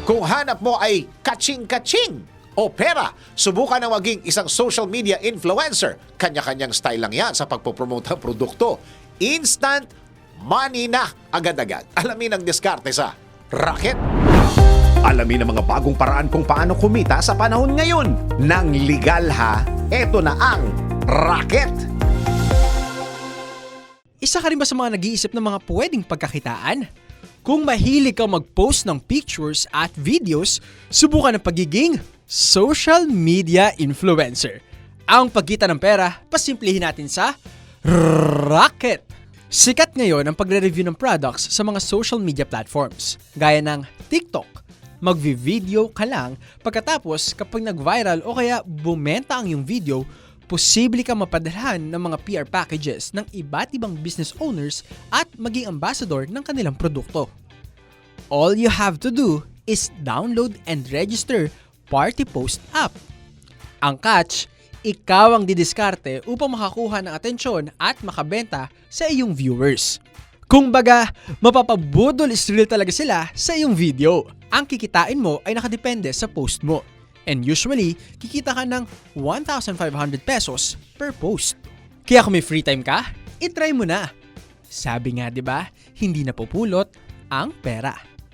Kung hanap mo ay kaching-kaching o pera, subukan na maging isang social media influencer. Kanya-kanyang style lang yan sa pagpopromote ng produkto. Instant money na agad-agad. Alamin ang diskarte sa Rocket. Alamin ang mga bagong paraan kung paano kumita sa panahon ngayon. Nang legal ha, eto na ang Rocket. Isa ka rin ba sa mga nag-iisip ng mga pwedeng pagkakitaan? Kung mahilig kang mag-post ng pictures at videos, subukan ang pagiging social media influencer. Ang pagkita ng pera, pasimplihin natin sa Rocket. Sikat ngayon ang pagre-review ng products sa mga social media platforms, gaya ng TikTok. Magvi-video ka lang, pagkatapos kapag nag-viral o kaya bumenta ang iyong video, posible kang mapadalhan ng mga PR packages ng iba't ibang business owners at maging ambassador ng kanilang produkto. All you have to do is download and register Party Post app. Ang catch, ikaw ang didiskarte upang makakuha ng atensyon at makabenta sa iyong viewers. Kung baga, mapapabudol is real talaga sila sa iyong video. Ang kikitain mo ay nakadepende sa post mo. And usually, kikita ka ng 1,500 pesos per post. Kaya kung may free time ka, itry mo na. Sabi nga 'di ba, hindi napupulot ang pera.